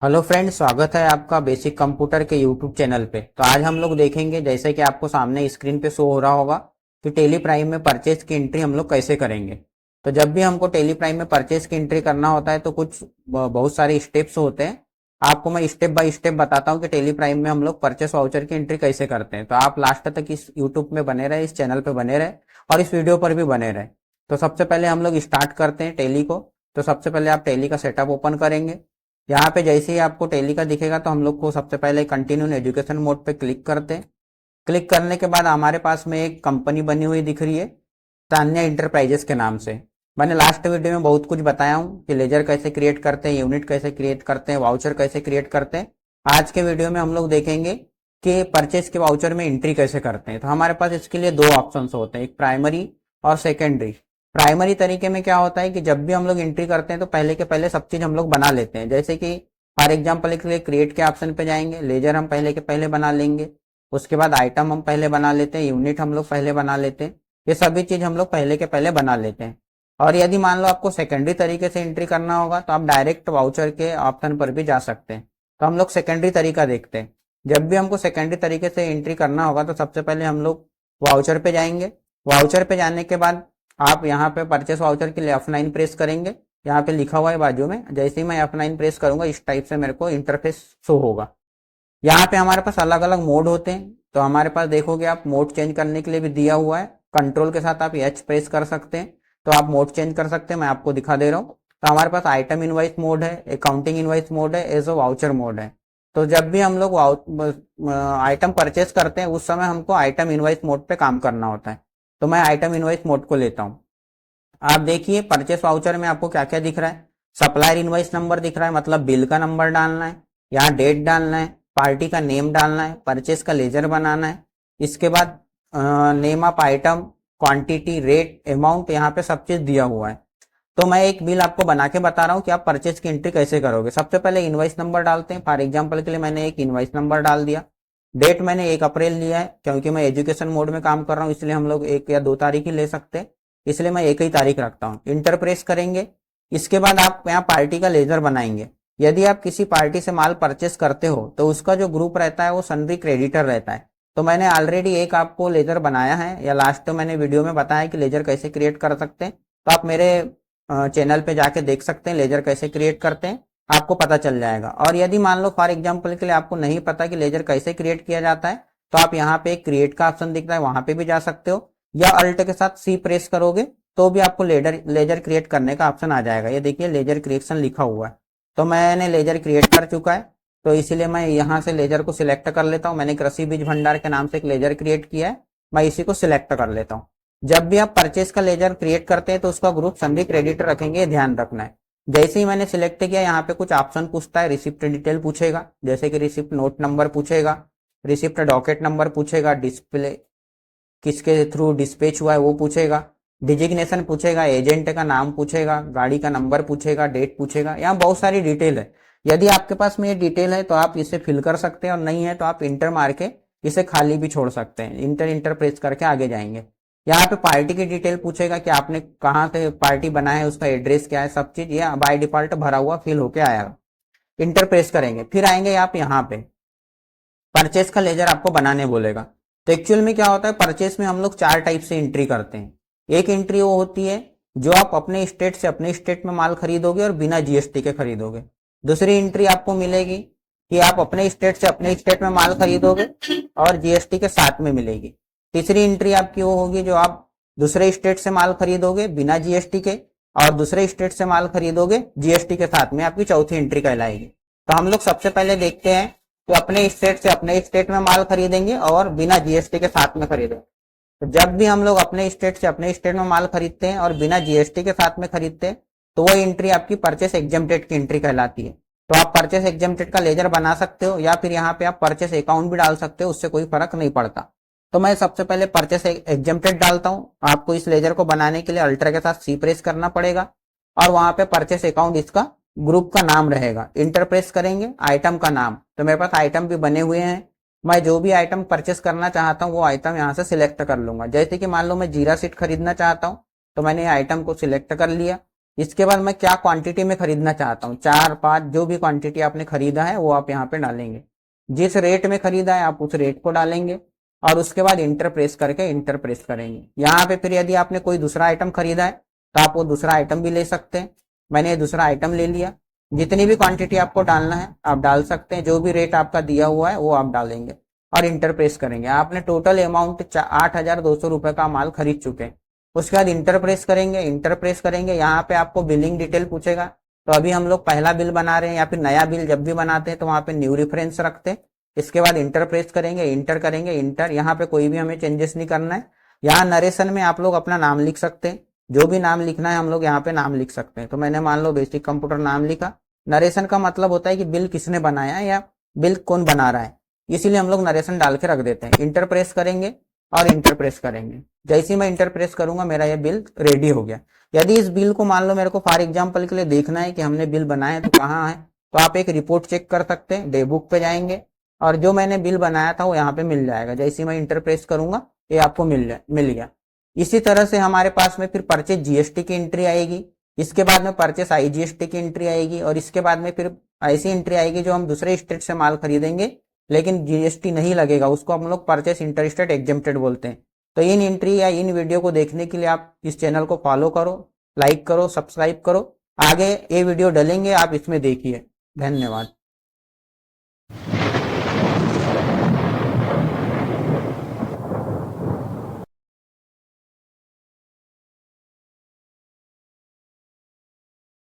Hello friends, स्वागत है आपका बेसिक कंप्यूटर के यूट्यूब चैनल पे। तो आज हम लोग देखेंगे, जैसे कि आपको सामने स्क्रीन पे शो हो रहा होगा, कि टेली प्राइम में परचेज की एंट्री हम लोग कैसे करेंगे। तो जब भी हमको टेली प्राइम में परचेज की एंट्री करना होता है तो कुछ बहुत सारे स्टेप्स होते हैं। आपको मैं स्टेप बाय स्टेप बताता हूँ कि टेली प्राइम में हम लोग परचेस वाउचर की एंट्री कैसे करते हैं। तो आप लास्ट तक इस यूट्यूब में बने रहे, इस चैनल पे बने रहे और इस वीडियो पर भी बने रहे। तो सबसे पहले हम लोग स्टार्ट करते हैं टेली को। तो सबसे पहले आप टेली का सेटअप ओपन करेंगे। यहाँ पे जैसे ही आपको टेली का दिखेगा तो हम लोग को सबसे पहले कंटिन्यू एजुकेशन मोड पे क्लिक करते हैं। क्लिक करने के बाद हमारे पास में एक कंपनी बनी हुई दिख रही है, तान्या इंटरप्राइजेस के नाम से। मैंने लास्ट वीडियो में बहुत कुछ बताया हूँ कि लेजर कैसे क्रिएट करते हैं, यूनिट कैसे क्रिएट करते हैं, वाउचर कैसे क्रिएट करते हैं। आज के वीडियो में हम लोग देखेंगे कि परचेज के वाउचर में एंट्री कैसे करते हैं। तो हमारे पास इसके लिए दो ऑप्शन होते हैं, एक प्राइमरी और सेकेंडरी। प्राइमरी तरीके में क्या होता है कि जब भी हम लोग एंट्री करते हैं तो पहले के पहले सब चीज हम लोग बना लेते हैं। जैसे कि फॉर एग्जाम्पल के लिए क्रिएट के ऑप्शन पे जाएंगे, लेजर हम पहले के पहले बना लेंगे। उसके बाद आइटम हम पहले बना लेते हैं, यूनिट हम लोग पहले बना लेते हैं। ये सभी चीज हम लोग पहले के पहले बना लेते हैं। और यदि मान लो आपको सेकेंडरी तरीके से एंट्री करना होगा तो आप डायरेक्ट वाउचर के ऑप्शन पर भी जा सकते हैं। तो हम लोग सेकेंडरी तरीका देखते हैं। जब भी हमको सेकेंडरी तरीके से एंट्री करना होगा तो सबसे पहले हम लोग वाउचर पे जाएंगे। वाउचर पे जाने के बाद आप यहाँ पे परचेस वाउचर के लिए F9 प्रेस करेंगे। यहाँ पे लिखा हुआ है बाजू में, जैसे ही मैं F9 प्रेस करूंगा इस टाइप से मेरे को इंटरफेस शो होगा। यहाँ पे हमारे पास अलग अलग मोड होते हैं। तो हमारे पास देखोगे आप मोड चेंज करने के लिए भी दिया हुआ है, कंट्रोल के साथ आप H प्रेस कर सकते हैं तो आप मोड चेंज कर सकते हैं। मैं आपको दिखा दे रहा हूँ। तो हमारे पास आइटम इनवाइस मोड है, अकाउंटिंग इनवाइस मोड है, एज वाउचर मोड है। तो जब भी हम लोग आइटम परचेस करते हैं उस समय हमको आइटम इनवाइस मोड पे काम करना होता है। तो मैं आइटम इनवाइस मोड को लेता हूँ। आप देखिए परचेस वाउचर में आपको क्या क्या दिख रहा है। सप्लायर इनवॉइस नंबर दिख रहा है, मतलब बिल का नंबर डालना है, यहाँ डेट डालना है, पार्टी का नेम डालना है, परचेस का लेजर बनाना है। इसके बाद name of item, quantity, rate, amount, यहाँ पे सब चीज दिया हुआ है। तो मैं एक बिल आपको बना के बता रहा हूँ कि आप परचेस की एंट्री कैसे करोगे। सबसे पहले इनवॉइस नंबर डालते हैं। फॉर एग्जाम्पल के लिए मैंने एक इनवॉइस नंबर डाल दिया। डेट मैंने 1 अप्रैल लिया है, क्योंकि मैं एजुकेशन मोड में काम कर रहा हूँ, इसलिए हम लोग 1 या 2 तारीख ही ले सकते हैं, इसलिए मैं एक ही तारीख रखता हूँ। इंटर प्रेस करेंगे। इसके बाद आप यहाँ पार्टी का लेजर बनाएंगे। यदि आप किसी पार्टी से माल परचेस करते हो तो उसका जो ग्रुप रहता है वो सन्ड्री क्रेडिटर रहता है। तो मैंने ऑलरेडी एक आपको लेजर बनाया है, या लास्ट तो मैंने वीडियो में बताया कि लेजर कैसे क्रिएट कर सकते हैं। तो आप मेरे चैनल पे जाके देख सकते हैं लेजर कैसे क्रिएट करते हैं, आपको पता चल जाएगा। और यदि मान लो फॉर एग्जाम्पल के लिए आपको नहीं पता कि लेजर कैसे क्रिएट किया जाता है तो आप यहाँ पे एक क्रिएट का ऑप्शन दिख रहा है, वहां पे भी जा सकते हो, या अल्ट के साथ सी प्रेस करोगे तो भी आपको लेजर क्रिएट करने का ऑप्शन आ जाएगा। ये देखिए लेजर क्रिएशन लिखा हुआ है। तो मैंने लेजर क्रिएट कर चुका है, तो इसीलिए मैं यहाँ से लेजर को सिलेक्ट कर लेता हूँ। मैंने कृषि बीज भंडार के नाम से एक लेजर क्रिएट किया है, मैं इसी को सिलेक्ट कर लेता हूँ। जब भी आप परचेस का लेजर क्रिएट करते हैं तो उसका ग्रुप सन्ड्री क्रेडिटर रखेंगे, ध्यान रखना है। जैसे ही मैंने सिलेक्ट किया, यहाँ पे कुछ ऑप्शन पूछता है, रिसिप्ट डिटेल पूछेगा, जैसे कि रिसिप्ट नोट नंबर पूछेगा, रिसिप्ट डॉकेट नंबर पूछेगा, डिस्प्ले किसके थ्रू डिस्पैच हुआ है वो पूछेगा, डिजिग्नेशन पूछेगा, एजेंट का नाम पूछेगा, गाड़ी का नंबर पूछेगा, डेट पूछेगा। यहाँ बहुत सारी डिटेल है। यदि आपके पास में ये डिटेल है तो आप इसे फिल कर सकते हैं, और नहीं है तो आप इंटर मार के इसे खाली भी छोड़ सकते हैं। इंटर इंटर प्रेस करके आगे जाएंगे। यहाँ पे पार्टी की डिटेल पूछेगा कि आपने कहाँ से पार्टी बनाया है, उसका एड्रेस क्या है, सब चीज ये बाय डिफॉल्ट भरा हुआ फिल होके आएगा। इंटर प्रेस करेंगे, फिर आएंगे आप यहाँ पे परचेस का लेजर आपको बनाने बोलेगा। तो एक्चुअल में क्या होता है, परचेस में हम लोग 4 टाइप से एंट्री करते हैं। एक एंट्री वो होती है जो आप अपने स्टेट से अपने स्टेट में माल खरीदोगे और बिना जीएसटी के खरीदोगे। दूसरी एंट्री आपको मिलेगी कि आप अपने स्टेट से अपने स्टेट में माल खरीदोगे और जीएसटी के साथ में मिलेगी। तीसरी एंट्री आपकी वो होगी जो आप दूसरे स्टेट से माल खरीदोगे बिना जीएसटी के, और दूसरे स्टेट से माल खरीदोगे जीएसटी के साथ में, आपकी चौथी एंट्री कहलाएगी। तो हम लोग सबसे पहले देखते हैं तो अपने स्टेट से अपने स्टेट में माल खरीदेंगे और बिना जीएसटी के साथ में खरीदेंगे। तो जब भी हम लोग अपने स्टेट से अपने स्टेट में माल खरीदते हैं और बिना जीएसटी के साथ में खरीदते हैं तो वो एंट्री आपकी परचेस एग्जेम्प्टेड की एंट्री कहलाती है। तो आप परचेस एग्जेम्प्टेड का लेजर बना सकते हो, या फिर यहाँ पे आप परचेस अकाउंट भी डाल सकते हो, उससे कोई फर्क नहीं पड़ता। तो मैं सबसे पहले परचेस एग्जेम्प्टेड डालता हूँ। आपको इस लेजर को बनाने के लिए अल्टर के साथ सी प्रेस करना पड़ेगा, और वहां पे परचेस अकाउंट इसका ग्रुप का नाम रहेगा। इंटर प्रेस करेंगे, आइटम का नाम, तो मेरे पास आइटम भी बने हुए हैं। मैं जो भी आइटम परचेस करना चाहता हूँ वो आइटम यहाँ से सिलेक्ट कर लूंगा। जैसे कि मान लो मैं जीरा सीट खरीदना चाहता हूँ, तो मैंने आइटम को सिलेक्ट कर लिया। इसके बाद मैं क्या क्वांटिटी में खरीदना चाहता हूँ, 4 5 जो भी क्वांटिटी आपने खरीदा है वो आप यहाँ पे डालेंगे। जिस रेट में खरीदा है आप उस रेट को डालेंगे और उसके बाद इंटर प्रेस करके इंटर प्रेस करेंगे। यहाँ पे फिर यदि आपने कोई दूसरा आइटम खरीदा है तो आप वो दूसरा आइटम भी ले सकते हैं। मैंने ये दूसरा आइटम ले लिया। जितनी भी क्वांटिटी आपको डालना है आप डाल सकते हैं, जो भी रेट आपका दिया हुआ है वो आप डालेंगे और इंटर प्रेस करेंगे। आपने टोटल अमाउंट 8,200 रुपए का माल खरीद चुके हैं। उसके बाद इंटर प्रेस करेंगे, इंटर प्रेस करेंगे। यहाँ पे आपको बिलिंग डिटेल पूछेगा, तो अभी हम लोग पहला बिल बना रहे हैं या फिर नया बिल जब भी बनाते हैं तो वहाँ पे न्यू रेफरेंस रखते हैं। इसके बाद इंटर प्रेस करेंगे, इंटर करेंगे, इंटर। यहाँ पे कोई भी हमें चेंजेस नहीं करना है। यहाँ नरेशन में आप लोग अपना नाम लिख सकते हैं, जो भी नाम लिखना है हम लोग यहाँ पे नाम लिख सकते हैं। तो मैंने मान लो बेसिक कंप्यूटर नाम लिखा। नरेशन का मतलब होता है कि बिल किसने बनाया है या बिल कौन बना रहा है, इसीलिए हम लोग नरेशन डाल के रख देते हैं। इंटर प्रेस करेंगे और इंटर प्रेस करेंगे। जैसे ही मैं इंटर प्रेस करूंगा मेरा ये बिल रेडी हो गया। यदि इस बिल को मान लो मेरे को फॉर एग्जांपल के लिए देखना है कि हमने बिल बनाया तो कहाँ है, तो आप एक रिपोर्ट चेक कर सकते हैं। डे बुक पे जाएंगे और जो मैंने बिल बनाया था वो यहाँ पे मिल जाएगा। जैसे ही मैं इंटर प्रेस करूंगा ये आपको मिल गया। इसी तरह से हमारे पास में फिर परचेज जीएसटी की एंट्री आएगी। इसके बाद में परचेस आईजीएसटी की एंट्री आएगी और इसके बाद में फिर ऐसी एंट्री आएगी जो हम दूसरे स्टेट से माल खरीदेंगे लेकिन जीएसटी नहीं लगेगा, उसको हम लोग परचेस इंटर स्टेट एग्जेम्प्टेड बोलते हैं। तो इन एंट्री या इन वीडियो को देखने के लिए आप इस चैनल को फॉलो करो, लाइक करो, सब्सक्राइब करो। आगे ये वीडियो डलेंगे, आप इसमें देखिए। धन्यवाद।